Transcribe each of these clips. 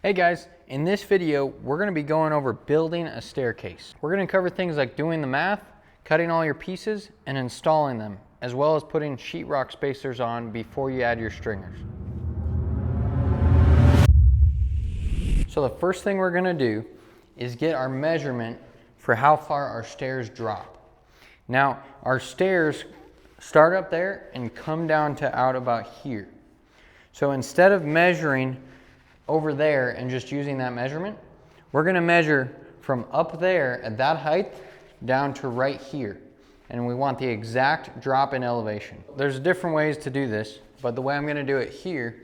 Hey guys, in this video, we're gonna be going over building a staircase. We're gonna cover things like doing the math, cutting all your pieces, and installing them, as well as putting sheetrock spacers on before you add your stringers. So the first thing we're gonna do is get our measurement for how far our stairs drop. Now, our stairs start up there and come down to out about here. So instead of measuring over there and just using that measurement, we're gonna measure from up there at that height down to right here. And we want the exact drop in elevation. There's different ways to do this, but the way I'm gonna do it here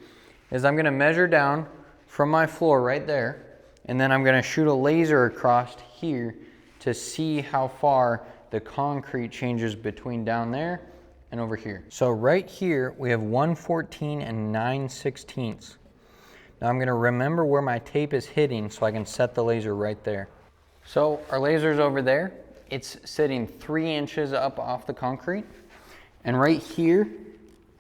is I'm gonna measure down from my floor right there, and then I'm gonna shoot a laser across here to see how far the concrete changes between down there and over here. So right here, we have 114 and 9/16. Now I'm gonna remember where my tape is hitting so I can set the laser right there. So our laser's over there. It's sitting 3 inches up off the concrete. And right here,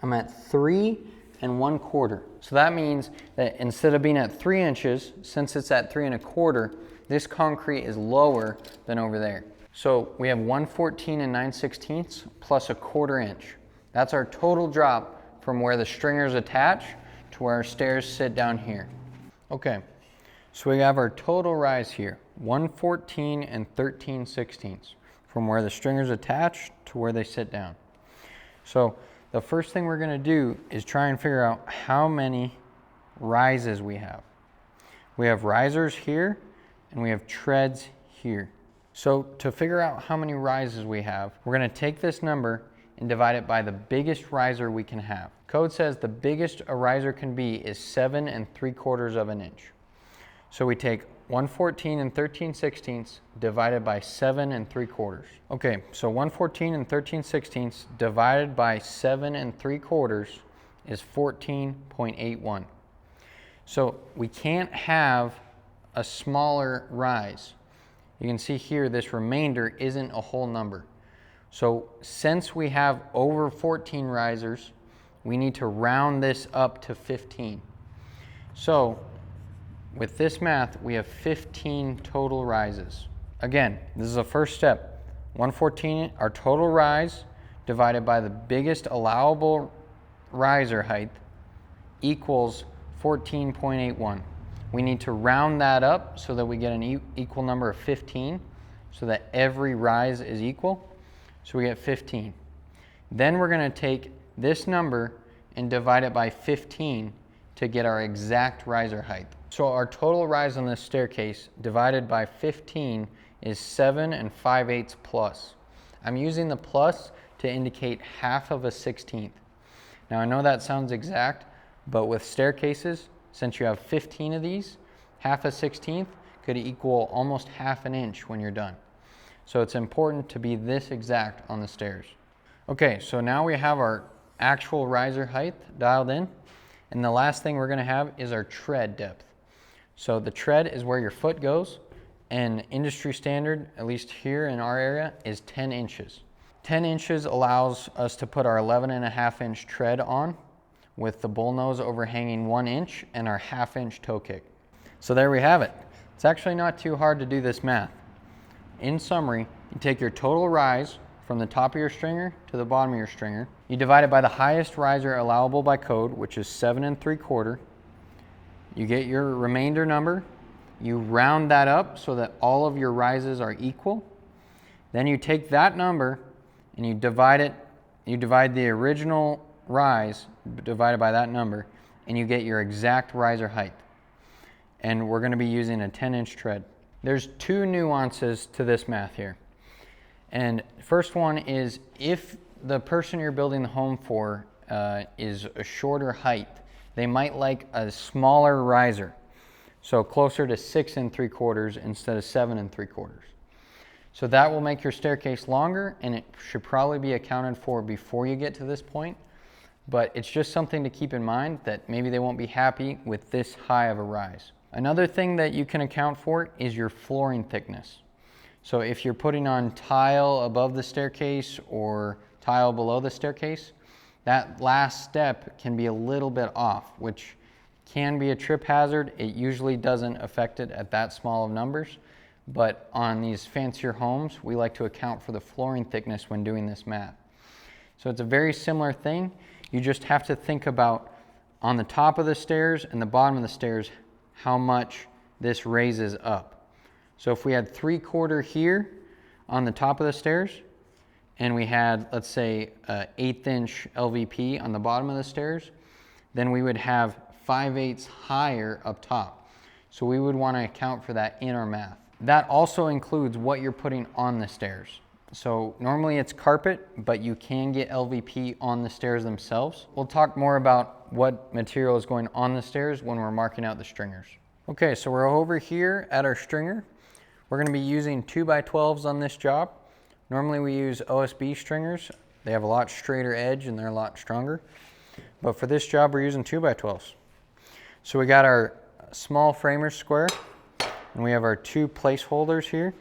I'm at 3 1/4. So that means that instead of being at 3 inches, since it's at 3 1/4, this concrete is lower than over there. So we have 114 and 9/16 plus 1/4 inch. That's our total drop from where the stringers attach to where our stairs sit down here. Okay, so we have our total rise here, 114 and 13/16 from where the stringers attach to where they sit down. So the first thing we're gonna do is try and figure out how many rises we have. We have risers here and we have treads here. So to figure out how many rises we have, we're gonna take this number and divide it by the biggest riser we can have. Code says the biggest a riser can be is 7 3/4 of an inch. So we take 114 and 13/16 divided by 7 3/4. Okay, so 114 and 13/16 divided by 7 3/4 is 14.81. So we can't have a smaller rise. You can see here this remainder isn't a whole number. So since we have over 14 risers, we need to round this up to 15. So with this math, we have 15 total rises. Again, this is the first step. 114, our total rise divided by the biggest allowable riser height equals 14.81. We need to round that up so that we get an equal number of 15 so that every rise is equal. So we get 15. Then we're gonna take this number and divide it by 15 to get our exact riser height. So our total rise on this staircase divided by 15 is 7 5/8 plus. I'm using the plus to indicate 1/2 of a 16th. Now I know that sounds exact, but with staircases, since you have 15 of these, 1/2 a 16th could equal almost 1/2 an inch when you're done. So it's important to be this exact on the stairs. Okay, so now we have our actual riser height dialed in. And the last thing we're gonna have is our tread depth. So the tread is where your foot goes, and industry standard, at least here in our area, is 10 inches. 10 inches allows us to put our 11.5 inch tread on with the bullnose overhanging 1 inch and our 1/2 inch toe kick. So there we have it. It's actually not too hard to do this math. In summary, you take your total rise from the top of your stringer to the bottom of your stringer. You divide it by the highest riser allowable by code, which is 7 3/4. You get your remainder number. You round that up so that all of your rises are equal. Then you take that number and you divide it. You divide the original rise divided by that number, and you get your exact riser height. And we're gonna be using a 10 inch tread. There's 2 nuances to this math here. And first one is if the person you're building the home for is a shorter height, they might like a smaller riser. So closer to 6 3/4 instead of 7 3/4. So that will make your staircase longer, and it should probably be accounted for before you get to this point. But it's just something to keep in mind that maybe they won't be happy with this high of a rise. Another thing that you can account for is your flooring thickness. So if you're putting on tile above the staircase or tile below the staircase, that last step can be a little bit off, which can be a trip hazard. It usually doesn't affect it at that small of numbers, but on these fancier homes, we like to account for the flooring thickness when doing this math. So it's a very similar thing. You just have to think about on the top of the stairs and the bottom of the stairs, how much this raises up. So if we had 3/4 here on the top of the stairs, and we had, let's say, an 1/8 inch LVP on the bottom of the stairs, then we would have 5/8 higher up top. So we would want to account for that in our math. That also includes what you're putting on the stairs. So normally it's carpet, but you can get LVP on the stairs themselves. We'll talk more about what material is going on the stairs when we're marking out the stringers. Okay, so we're over here at our stringer. We're going to be using 2x12s on this job. Normally we use OSB stringers. They have a lot straighter edge and they're a lot stronger. But for this job, we're using 2x12s. So we got our small framer square, and we have our 2 placeholders here.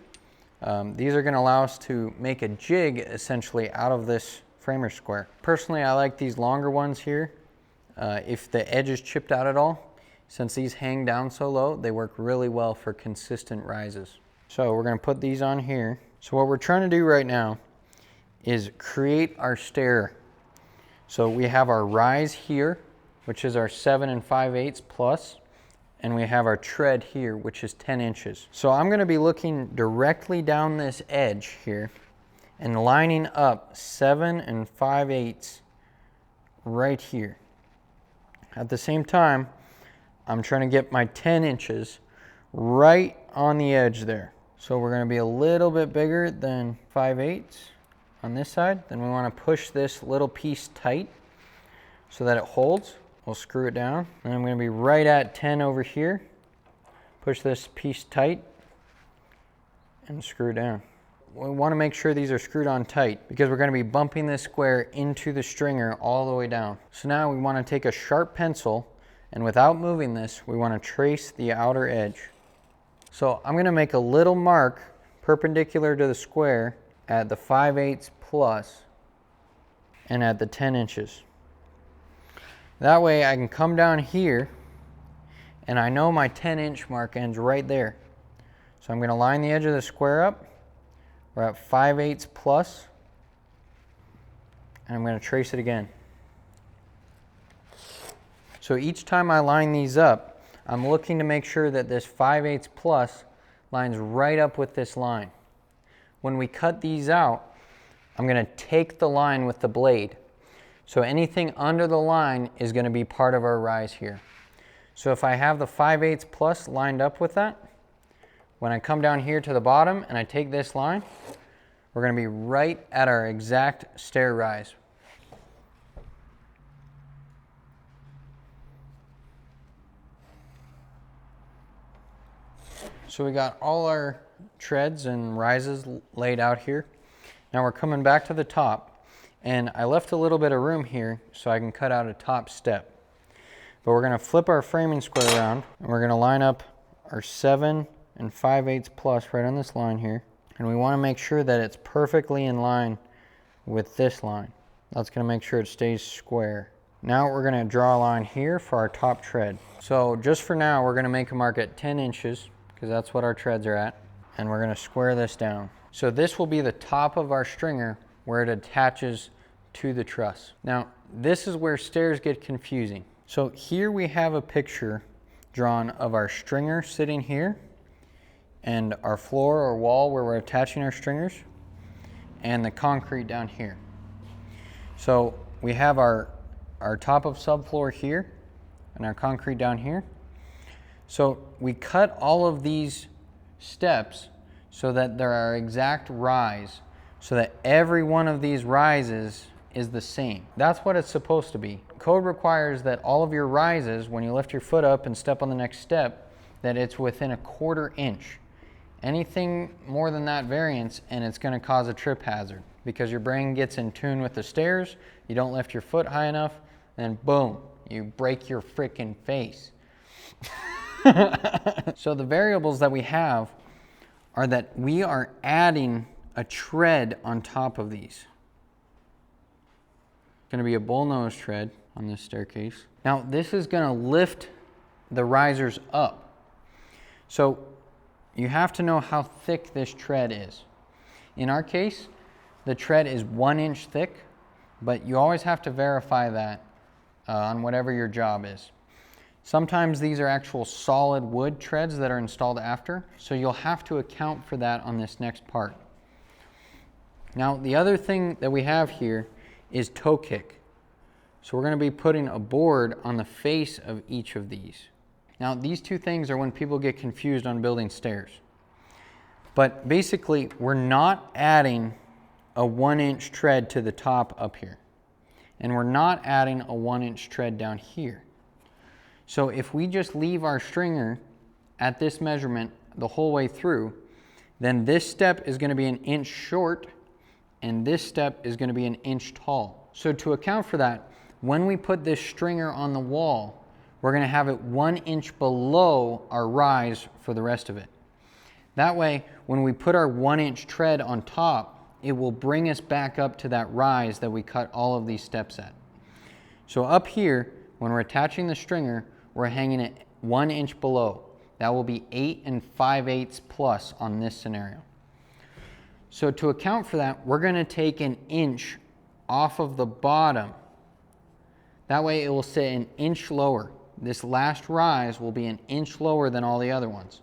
These are going to allow us to make a jig essentially out of this framer square. Personally, I like these longer ones here. If the edge is chipped out at all, since these hang down so low, they work really well for consistent rises. So we're going to put these on here. So what we're trying to do right now is create our stair. So we have our rise here, which is our 7 5/8 plus. And we have our tread here, which is 10 inches. So I'm going to be looking directly down this edge here and lining up 7 5/8 right here. At the same time, I'm trying to get my 10 inches right on the edge there. So we're going to be a little bit bigger than 5/8 on this side. Then we want to push this little piece tight so that it holds. We'll screw it down, and I'm going to be right at 10 over here. Push this piece tight and screw it down. We want to make sure these are screwed on tight because we're going to be bumping this square into the stringer all the way down. So now we want to take a sharp pencil, and without moving this, we want to trace the outer edge. So I'm going to make a little mark perpendicular to the square at the 5/8 plus and at the 10 inches. That way I can come down here and I know my 10-inch mark ends right there. So I'm going to line the edge of the square up. We're at 5/8 plus, and I'm going to trace it again. So each time I line these up, I'm looking to make sure that this 5/8 plus lines right up with this line. When we cut these out, I'm going to take the line with the blade. So anything under the line is going to be part of our rise here. So if I have the 5/8 plus lined up with that, when I come down here to the bottom and I take this line, we're going to be right at our exact stair rise. So we got all our treads and rises laid out here. Now we're coming back to the top. And I left a little bit of room here so I can cut out a top step. But we're going to flip our framing square around, and we're going to line up our 7 5/8 plus right on this line here. And we want to make sure that it's perfectly in line with this line. That's going to make sure it stays square. Now we're going to draw a line here for our top tread. So just for now, we're going to make a mark at 10 inches because that's what our treads are at. And we're going to square this down. So this will be the top of our stringer where it attaches to the truss. Now, this is where stairs get confusing. So here we have a picture drawn of our stringer sitting here and our floor or wall where we're attaching our stringers and the concrete down here. So we have our top of subfloor here and our concrete down here. So we cut all of these steps so that there are exact rise, so that every one of these rises is the same. That's what it's supposed to be. Code requires that all of your rises, when you lift your foot up and step on the next step, that it's within a 1/4 inch. Anything more than that variance, and it's going to cause a trip hazard because your brain gets in tune with the stairs, you don't lift your foot high enough, and boom, you break your freaking face. So the variables that we have are that we are adding a tread on top of these. It's going to be a bullnose tread on this staircase. Now this is going to lift the risers up. So you have to know how thick this tread is. In our case, the tread is 1 inch thick, but you always have to verify that on whatever your job is. Sometimes these are actual solid wood treads that are installed after, so you'll have to account for that on this next part. Now, the other thing that we have here is toe kick. So we're going to be putting a board on the face of each of these. Now, these two things are when people get confused on building stairs. But basically, we're not adding a 1 inch tread to the top up here. And we're not adding a 1 inch tread down here. So if we just leave our stringer at this measurement the whole way through, then this step is going to be 1 inch short and this step is going to be 1 inch tall. So to account for that, when we put this stringer on the wall, we're going to have it 1 inch below our rise for the rest of it. That way, when we put our 1 inch tread on top, it will bring us back up to that rise that we cut all of these steps at. So up here, when we're attaching the stringer, we're hanging it 1 inch below. That will be 8 5/8 plus on this scenario. So to account for that, we're going to take 1 inch off of the bottom. That way it will sit 1 inch lower. This last rise will be 1 inch lower than all the other ones.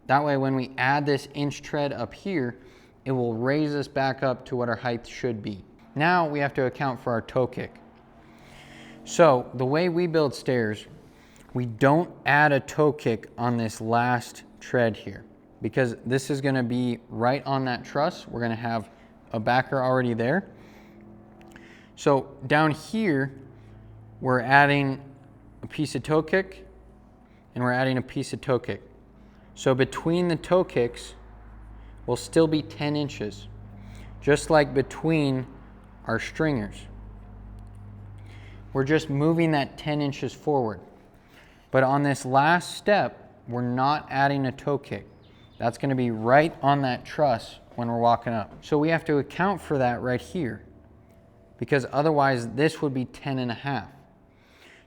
That way when we add this inch tread up here, it will raise us back up to what our height should be. Now we have to account for our toe kick. So the way we build stairs, we don't add a toe kick on this last tread here because this is going to be right on that truss. We're going to have a backer already there. So down here, we're adding a piece of toe kick and we're adding a piece of toe kick. So between the toe kicks will still be 10 inches, just like between our stringers. We're just moving that 10 inches forward. But on this last step, we're not adding a toe kick. That's going to be right on that truss when we're walking up. So we have to account for that right here, because otherwise this would be 10 1/2.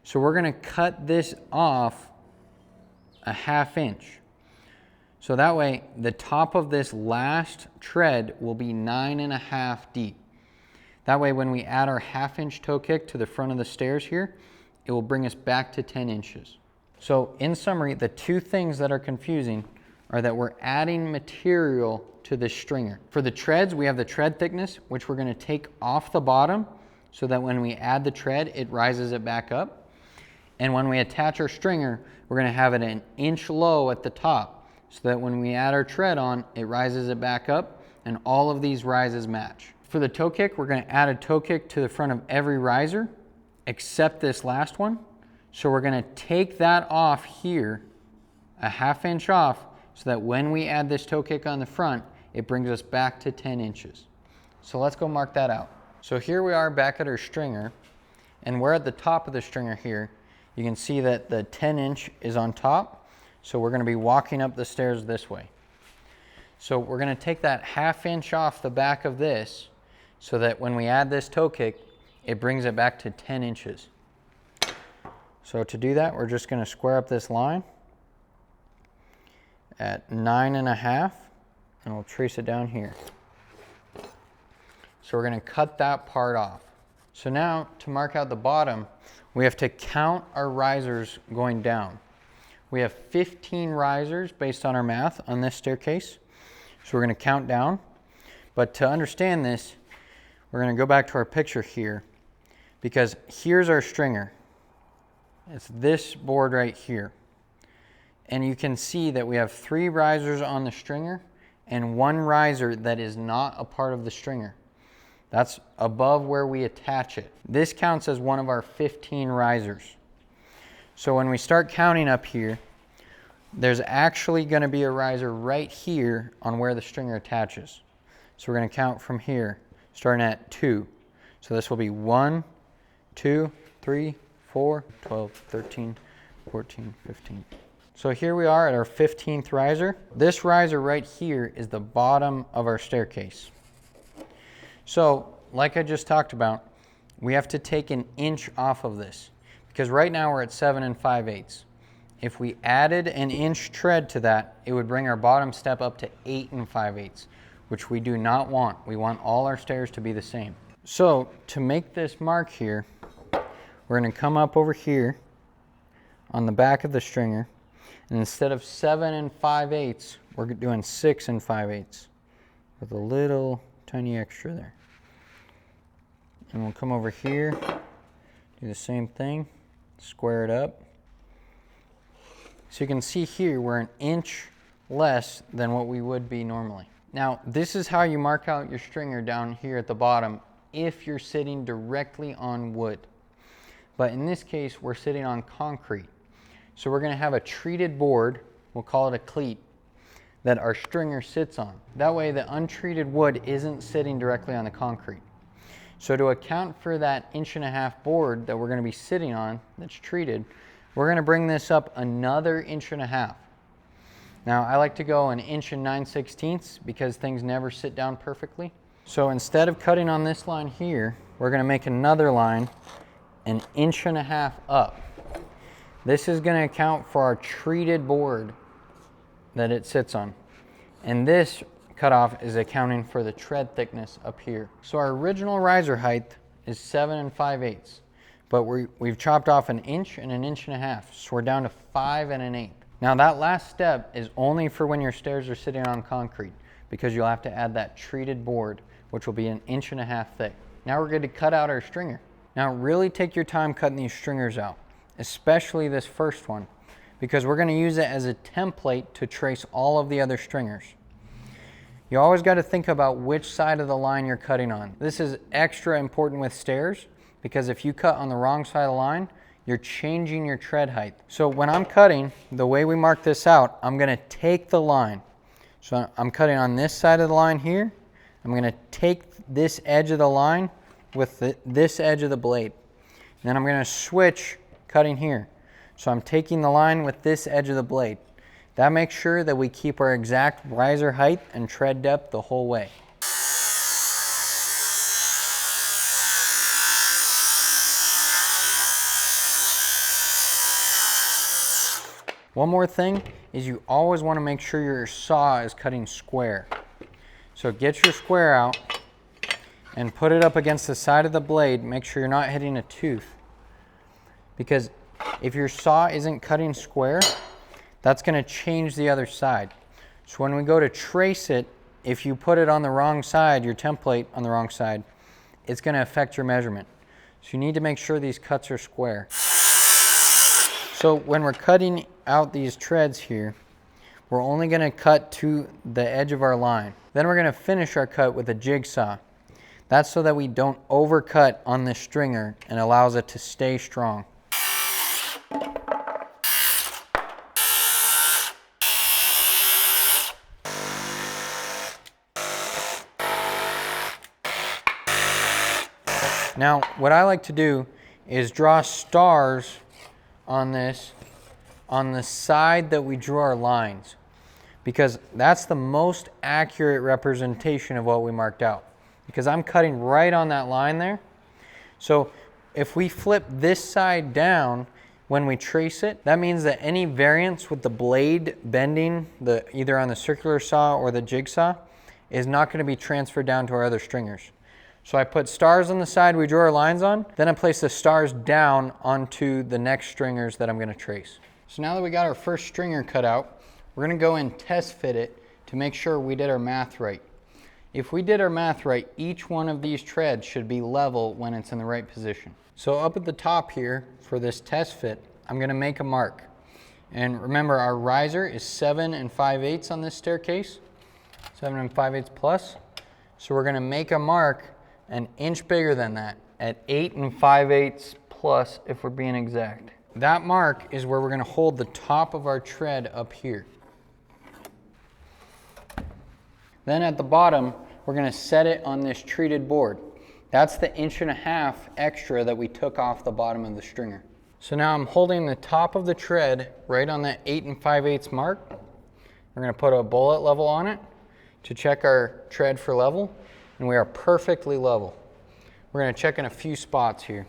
So we're going to cut this off 1/2 inch. So that way the top of this last tread will be 9 1/2 deep. That way when we add our 1/2 inch toe kick to the front of the stairs here, it will bring us back to 10 inches. So in summary, the two things that are confusing are that we're adding material to the stringer. For the treads, we have the tread thickness, which we're going to take off the bottom so that when we add the tread, it rises it back up. And when we attach our stringer, we're going to have it 1 inch low at the top so that when we add our tread on, it rises it back up and all of these rises match. For the toe kick, we're going to add a toe kick to the front of every riser except this last one. So we're going to take that off here, 1/2 inch off, so that when we add this toe kick on the front, it brings us back to 10 inches. So let's go mark that out. So here we are back at our stringer, and we're at the top of the stringer here. You can see that the 10 inch is on top, so we're going to be walking up the stairs this way. So we're going to take that 1/2 inch off the back of this so that when we add this toe kick, it brings it back to 10 inches. So to do that, we're just going to square up this line at 9 1/2, and we'll trace it down here. So we're going to cut that part off. So now to mark out the bottom, we have to count our risers going down. We have 15 risers based on our math on this staircase. So we're going to count down. But to understand this, we're going to go back to our picture here, because here's our stringer. It's this board right here. And you can see that we have 3 risers on the stringer and 1 riser that is not a part of the stringer. That's above where we attach it. This counts as one of our 15 risers. So when we start counting up here, there's actually going to be a riser right here on where the stringer attaches. So we're going to count from here, starting at 2. So this will be 1, 2, 3, 4, 12, 13, 14, 15. So here we are at our 15th riser. This riser right here is the bottom of our staircase. So like I just talked about, we have to take 1 inch off of this, because right now we're at 7 5/8. if we added an inch tread to that, it would bring our bottom step up to 8 5/8, which we do not want. We want all our stairs to be the same. So to make this mark here, we're going to come up over here on the back of the stringer, and instead of 7 5/8, we're doing 6 5/8 with a little tiny extra there. And we'll come over here, do the same thing, square it up. So you can see here we're an inch less than what we would be normally. Now this is how you mark out your stringer down here at the bottom if you're sitting directly on wood. But in this case we're sitting on concrete. So we're going to have a treated board, we'll call it a cleat, that our stringer sits on. That way the untreated wood isn't sitting directly on the concrete. So to account for that 1.5 inch board that we're going to be sitting on that's treated, we're going to bring this up another 1.5 inch. Now I like to go 1 9/16 inches because things never sit down perfectly. So instead of cutting on this line here, we're going to make another line 1.5 inches up. This is going to account for our treated board that it sits on. And this cutoff is accounting for the tread thickness up here. So our original riser height is 7 5/8, but we've chopped off 1 inch and 1.5 inches, so we're down to 5 1/8. Now that last step is only for when your stairs are sitting on concrete, because you'll have to add that treated board, which will be 1.5 inches thick. Now we're good to cut out our stringer. Now really take your time cutting these stringers out, especially this first one, because we're going to use it as a template to trace all of the other stringers. You always got to think about which side of the line you're cutting on. This is extra important with stairs, because if you cut on the wrong side of the line, you're changing your tread height. So when I'm cutting, the way we mark this out, I'm going to take the line. So I'm cutting on this side of the line here. I'm going to take this edge of the line with this edge of the blade. And then I'm going to switch cutting here. So I'm taking the line with this edge of the blade. That makes sure that we keep our exact riser height and tread depth the whole way. One more thing is you always want to make sure your saw is cutting square. So get your square out and put it up against the side of the blade. Make sure you're not hitting a tooth, because if your saw isn't cutting square, that's going to change the other side. So when we go to trace it, if you put it on the wrong side, your template on the wrong side, it's going to affect your measurement. So you need to make sure these cuts are square. So when we're cutting out these treads here, we're only going to cut to the edge of our line. Then we're going to finish our cut with a jigsaw. That's so that we don't overcut on this stringer and allows it to stay strong. Now, what I like to do is draw stars on this on the side that we drew our lines, because that's the most accurate representation of what we marked out, because I'm cutting right on that line there. So if we flip this side down when we trace it, that means that any variance with the blade bending, either on the circular saw or the jigsaw, is not going to be transferred down to our other stringers. So I put stars on the side we drew our lines on, then I place the stars down onto the next stringers that I'm going to trace. So now that we got our first stringer cut out, we're going to go and test fit it to make sure we did our math right. If we did our math right, each one of these treads should be level when it's in the right position. So up at the top here, for this test fit, I'm going to make a mark. And remember, our riser is 7 5/8 on this staircase, 7 5/8 plus. So we're going to make a mark an inch bigger than that at 8 5/8 plus, if we're being exact. That mark is where we're going to hold the top of our tread up here. Then at the bottom, we're going to set it on this treated board. That's the 1.5 inch extra that we took off the bottom of the stringer. So now I'm holding the top of the tread right on that 8 5/8 mark. We're going to put a bullet level on it to check our tread for level, and we are perfectly level. We're going to check in a few spots here.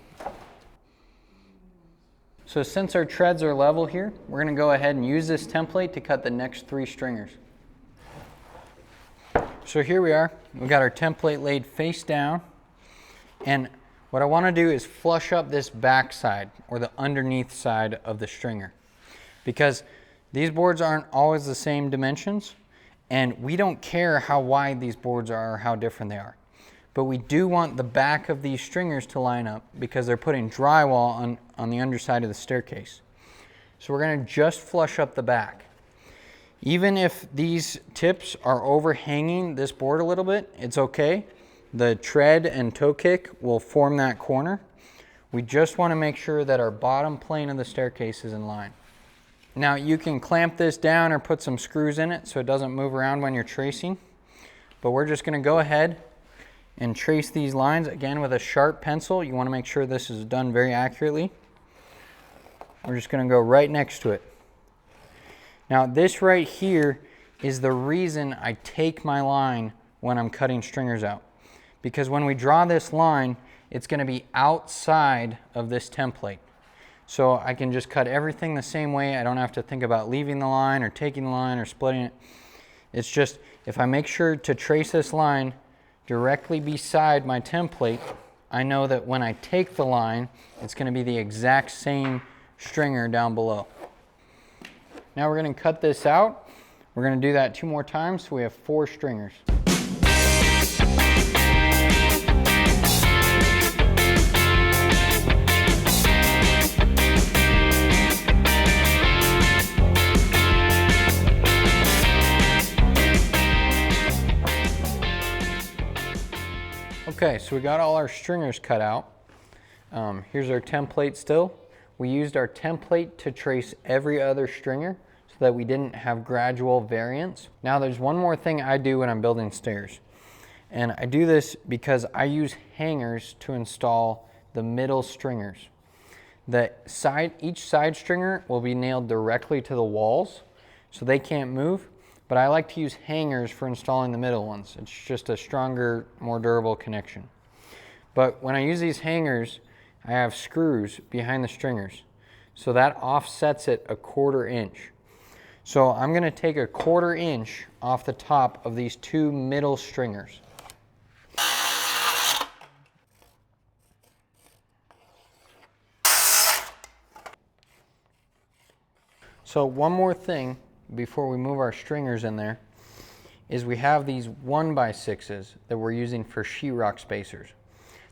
So since our treads are level here, we're going to go ahead and use this template to cut the next 3 stringers. So here we are. We got our template laid face down. And what I want to do is flush up this back side, or the underneath side of the stringer. Because these boards aren't always the same dimensions, and we don't care how wide these boards are or how different they are. But we do want the back of these stringers to line up because they're putting drywall on the underside of the staircase. So we're going to just flush up the back. Even if these tips are overhanging this board a little bit, it's okay. The tread and toe kick will form that corner. We just want to make sure that our bottom plane of the staircase is in line. Now you can clamp this down or put some screws in it so it doesn't move around when you're tracing. But we're just going to go ahead and trace these lines again with a sharp pencil. You want to make sure this is done very accurately. We're just going to go right next to it. Now this right here is the reason I take my line when I'm cutting stringers out. Because when we draw this line, it's going to be outside of this template. So I can just cut everything the same way. I don't have to think about leaving the line or taking the line or splitting it. It's just, if I make sure to trace this line directly beside my template, I know that when I take the line, it's going to be the exact same stringer down below. Now we're going to cut this out. We're going to do that 2 more times, so we have 4 stringers. Okay, so we got all our stringers cut out. Here's our template still. We used our template to trace every other stringer so that we didn't have gradual variance. Now there's one more thing I do when I'm building stairs. And I do this because I use hangers to install the middle stringers. Each side stringer will be nailed directly to the walls so they can't move. But I like to use hangers for installing the middle ones. It's just a stronger, more durable connection. But when I use these hangers, I have screws behind the stringers. So that offsets it 1/4 inch. So I'm going to take 1/4 inch off the top of these 2 middle stringers. So one more thing before we move our stringers in there is we have these 1x6s that we're using for sheetrock spacers.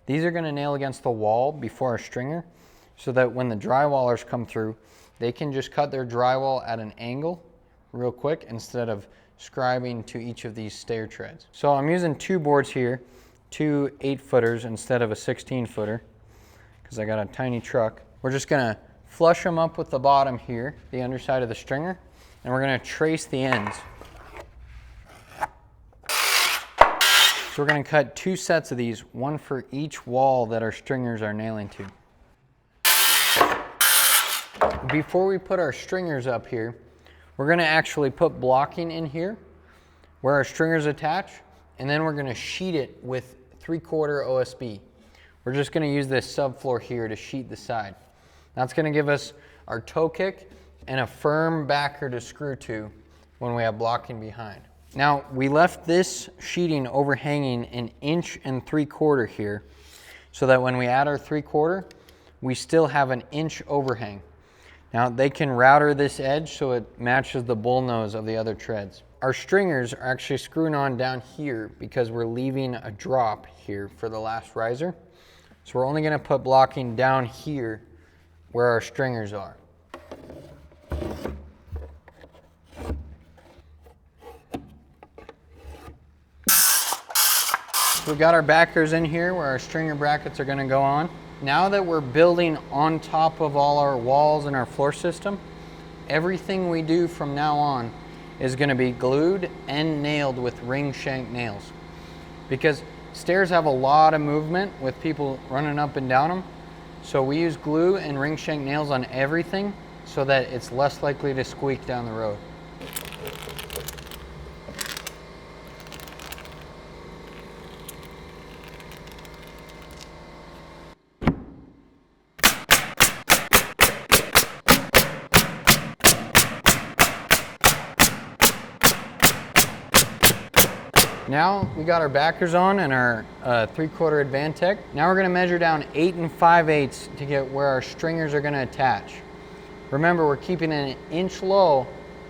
These are going to nail against the wall before our stringer so that when the drywallers come through, they can just cut their drywall at an angle real quick instead of scribing to each of these stair treads. So I'm using 2 boards here, 2 8-footers instead of a 16-footer because I got a tiny truck. We're just going to flush them up with the bottom here, the underside of the stringer, and we're going to trace the ends. So we're going to cut 2 sets of these, 1 for each wall that our stringers are nailing to. Before we put our stringers up here, we're going to actually put blocking in here where our stringers attach, and then we're going to sheet it with 3/4 OSB. We're just going to use this subfloor here to sheet the side. That's going to give us our toe kick and a firm backer to screw to when we have blocking behind. Now we left this sheeting overhanging 1 3/4 inches here so that when we add our 3/4, we still have 1 inch overhang. Now they can router this edge so it matches the bull nose of the other treads. Our stringers are actually screwing on down here because we're leaving a drop here for the last riser. So we're only going to put blocking down here where our stringers are. So we've got our backers in here where our stringer brackets are going to go on. Now that we're building on top of all our walls and our floor system, everything we do from now on is going to be glued and nailed with ring shank nails. Because stairs have a lot of movement with people running up and down them. So we use glue and ring shank nails on everything so that it's less likely to squeak down the road. Now we got our backers on and our 3/4 Advantech. Now we're gonna measure down 8 5/8 to get where our stringers are gonna attach. Remember, we're keeping it 1 inch low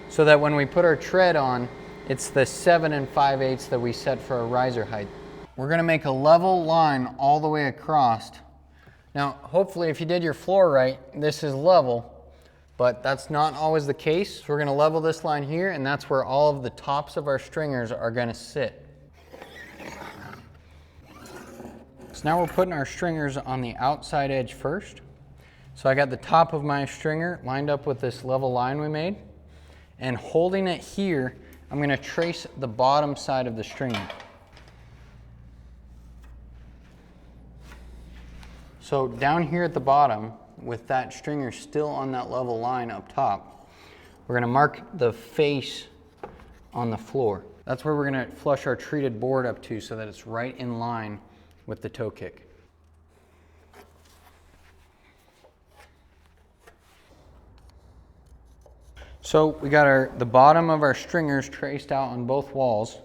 so that when we put our tread on, it's the 7 5/8 that we set for our riser height. We're gonna make a level line all the way across. Now, hopefully if you did your floor right, this is level, but that's not always the case. So we're gonna level this line here, and that's where all of the tops of our stringers are gonna sit. So now we're putting our stringers on the outside edge first. So I got the top of my stringer lined up with this level line we made, and holding it here, I'm gonna trace the bottom side of the stringer. So down here at the bottom, with that stringer still on that level line up top, we're gonna mark the face on the floor. That's where we're gonna flush our treated board up to so that it's right in line with the toe kick. So we got the bottom of our stringers traced out on both walls,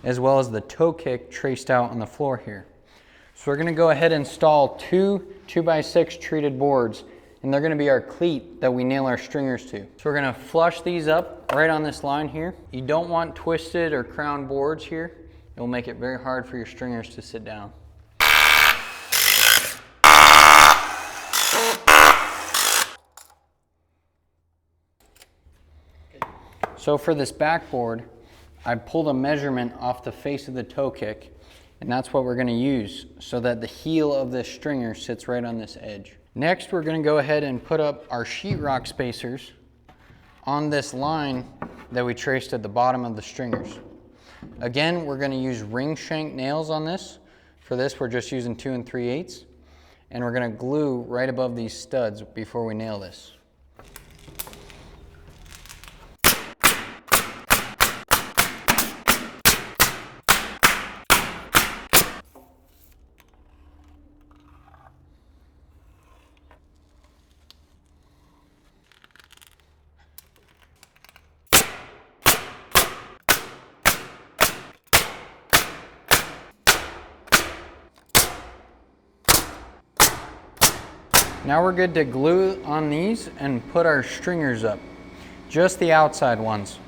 as well as the toe kick traced out on the floor here. So we're gonna go ahead and install 2 2x6 treated boards, and they're gonna be our cleat that we nail our stringers to. So we're gonna flush these up right on this line here. You don't want twisted or crowned boards here. It will make it very hard for your stringers to sit down. So for this backboard, I pulled a measurement off the face of the toe kick, and that's what we're gonna use so that the heel of this stringer sits right on this edge. Next, we're gonna go ahead and put up our sheetrock spacers on this line that we traced at the bottom of the stringers. Again, we're gonna use ring shank nails on this. For this, we're just using 2 3/8, and we're gonna glue right above these studs before we nail this. Now we're good to glue on these and put our stringers up, just the outside ones.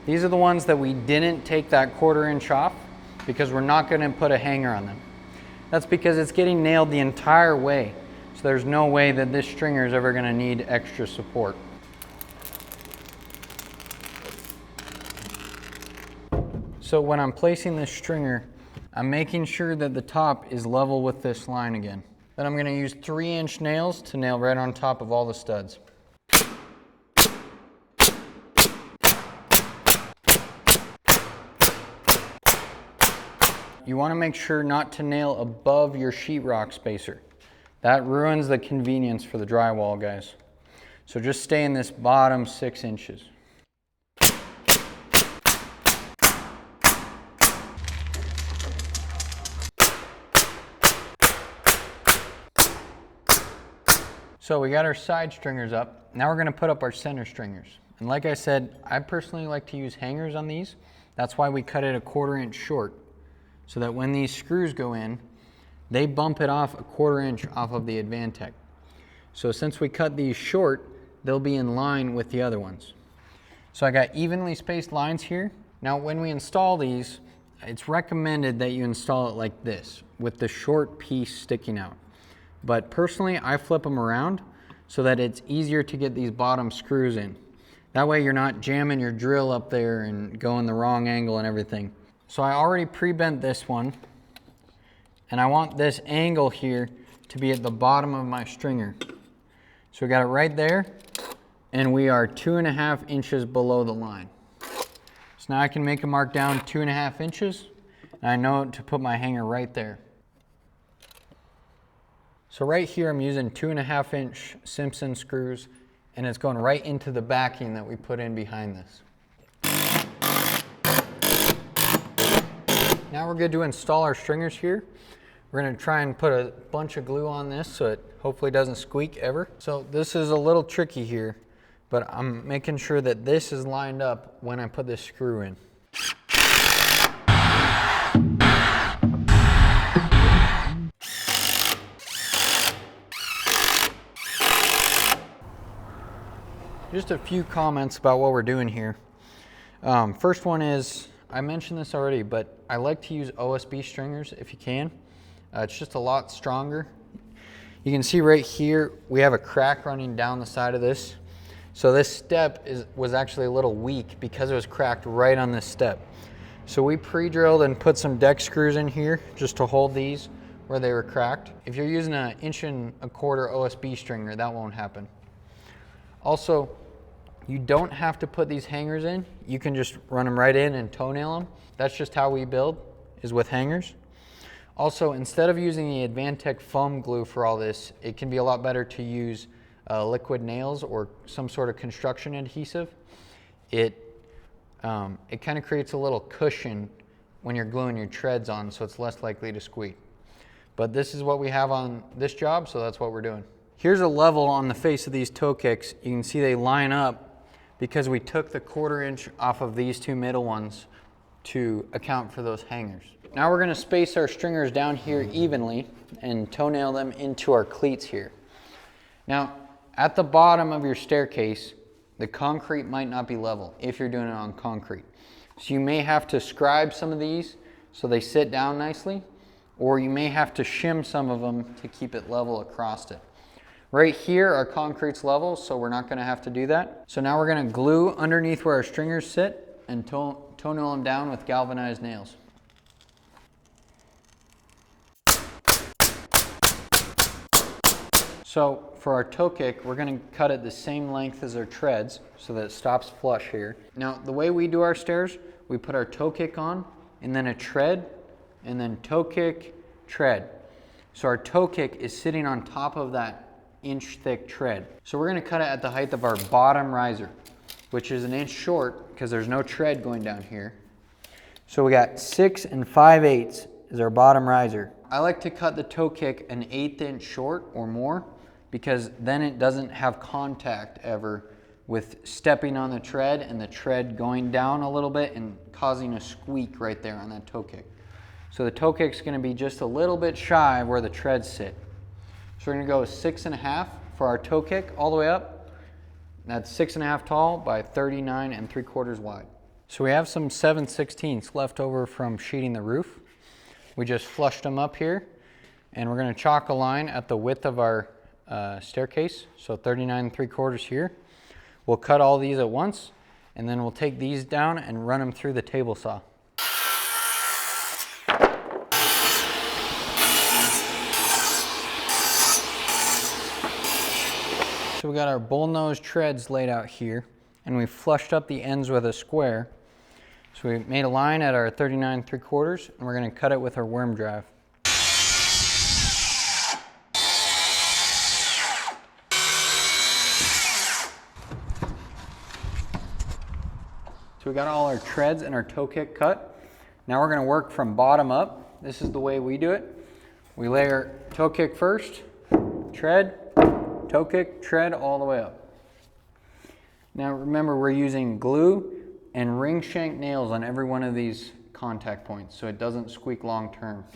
These are the ones that we didn't take that 1/4 inch off because we're not going to put a hanger on them. That's because it's getting nailed the entire way, so there's no way that this stringer is ever going to need extra support. So when I'm placing this stringer, I'm making sure that the top is level with this line again. Then I'm going to use 3-inch nails to nail right on top of all the studs. You want to make sure not to nail above your sheetrock spacer. That ruins the convenience for the drywall, guys. So just stay in this bottom 6 inches. So we got our side stringers up. Now we're going to put up our center stringers. And like I said, I personally like to use hangers on these. That's why we cut it a 1/4 inch short, so that when these screws go in, they bump it off a 1/4 inch off of the Advantech. So since we cut these short, they'll be in line with the other ones. So I got evenly spaced lines here. Now when we install these, it's recommended that you install it like this, with the short piece sticking out. But personally, I flip them around so that it's easier to get these bottom screws in. That way you're not jamming your drill up there and going the wrong angle and everything. So I already pre-bent this one, and I want this angle here to be at the bottom of my stringer. So we got it right there, and we are 2.5 inches below the line. So now I can make a mark down 2.5 inches, and I know to put my hanger right there. So right here I'm using 2.5 inch Simpson screws, and it's going right into the backing that we put in behind this. Now we're good to install our stringers here. We're going to try and put a bunch of glue on this so it hopefully doesn't squeak ever. So this is a little tricky here, but I'm making sure that this is lined up when I put this screw in. just a few comments about what we're doing here. First one is, I mentioned this already, but I like to use OSB stringers if you can. It's just a lot stronger. You can see right here, we have a crack running down the side of this. So this step was actually a little weak because it was cracked right on this step. So we pre-drilled and put some deck screws in here just to hold these where they were cracked. If you're using an 1¼ OSB stringer, that won't happen. Also, you don't have to put these hangers in. You can just run them right in and toenail them. That's just how we build, is with hangers. Also, instead of using the Advantech foam glue for all this, it can be a lot better to use liquid nails or some sort of construction adhesive. It kind of creates a little cushion when you're gluing your treads on, so it's less likely to squeak. But this is what we have on this job, so that's what we're doing. Here's a level on the face of these toe kicks. You can see they line up because we took the 1/4 inch off of these two middle ones to account for those hangers. Now we're going to space our stringers down here evenly and toenail them into our cleats here. Now, at the bottom of your staircase, the concrete might not be level if you're doing it on concrete. So you may have to scribe some of these so they sit down nicely, or you may have to shim some of them to keep it level across it. Right here, our concrete's level, so we're not going to have to do that. So now we're going to glue underneath where our stringers sit and toenail them down with galvanized nails. So for our toe kick, we're going to cut it the same length as our treads so that it stops flush here. Now, the way we do our stairs, we put our toe kick on, and then a tread, and then toe kick, tread. So our toe kick is sitting on top of that inch-thick tread. So we're going to cut it at the height of our bottom riser, which is 1 inch short because there's no tread going down here. So we got 6 5/8 is our bottom riser. I like to cut the toe kick 1/8 inch short or more because then it doesn't have contact ever with stepping on the tread and the tread going down a little bit and causing a squeak right there on that toe kick. So the toe kick's going to be just a little bit shy of where the treads sit. So we're going to go with 6 1/2 for our toe kick all the way up. That's 6 1/2 tall by 39 3/4 wide. So we have some 7/16 left over from sheeting the roof. We just flushed them up here, and we're going to chalk a line at the width of our staircase, so 39 3/4 here. We'll cut all these at once, and then we'll take these down and run them through the table saw. So we got our bullnose treads laid out here, and we flushed up the ends with a square. So we made a line at our 39 3/4, and we're going to cut it with our worm drive. So we got all our treads and our toe kick cut. Now we're going to work from bottom up. This is the way we do it. We layer toe kick first, tread, toe kick, tread all the way up. Now remember, we're using glue and ring shank nails on every one of these contact points so it doesn't squeak long term.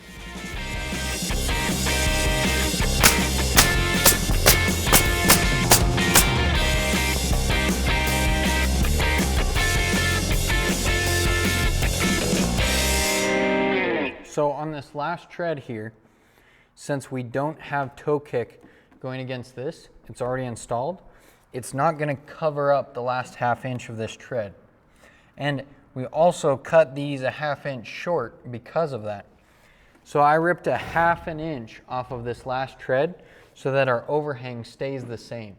So on this last tread here, since we don't have toe kick going against this, it's already installed, it's not going to cover up the last 1/2 inch of this tread. And we also cut these 1/2 inch short because of that. So I ripped 1/2 inch off of this last tread so that our overhang stays the same.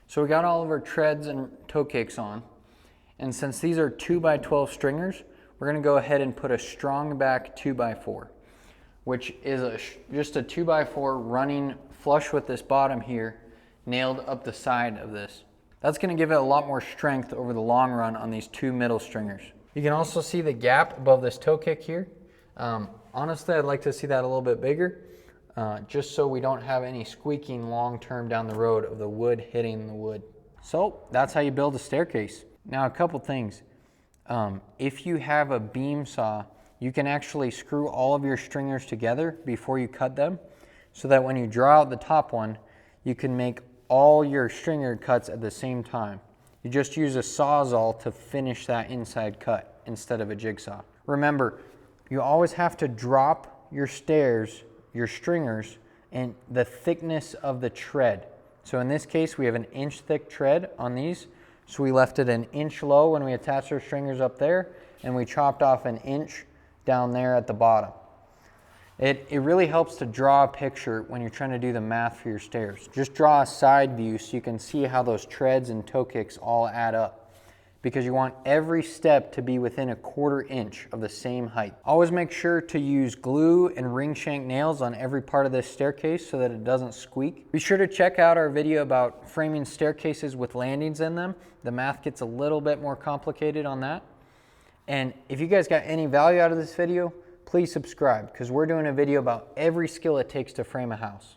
So we got all of our treads and toe kicks on. And since these are 2x12 stringers, we're going to go ahead and put a Strongback 2x4, which is just a 2x4 running flush with this bottom here, nailed up the side of this. That's going to give it a lot more strength over the long run on these two middle stringers. You can also see the gap above this toe kick here. Honestly, I'd like to see that a little bit bigger, just so we don't have any squeaking long term down the road of the wood hitting the wood. So that's how you build a staircase. Now a couple things. If you have a beam saw, you can actually screw all of your stringers together before you cut them, so that when you draw out the top one, you can make all your stringer cuts at the same time. You just use a Sawzall to finish that inside cut instead of a jigsaw. Remember, you always have to drop your stairs, your stringers, and the thickness of the tread. So in this case, we have an inch thick tread on these. So we left it an inch low when we attached our stringers up there, and we chopped off an inch down there at the bottom. It really helps to draw a picture when you're trying to do the math for your stairs. Just draw a side view so you can see how those treads and toe kicks all add up, because you want every step to be within a 1/4 inch of the same height. Always make sure to use glue and ring shank nails on every part of this staircase so that it doesn't squeak. Be sure to check out our video about framing staircases with landings in them. The math gets a little bit more complicated on that. And if you guys got any value out of this video, please subscribe, because we're doing a video about every skill it takes to frame a house.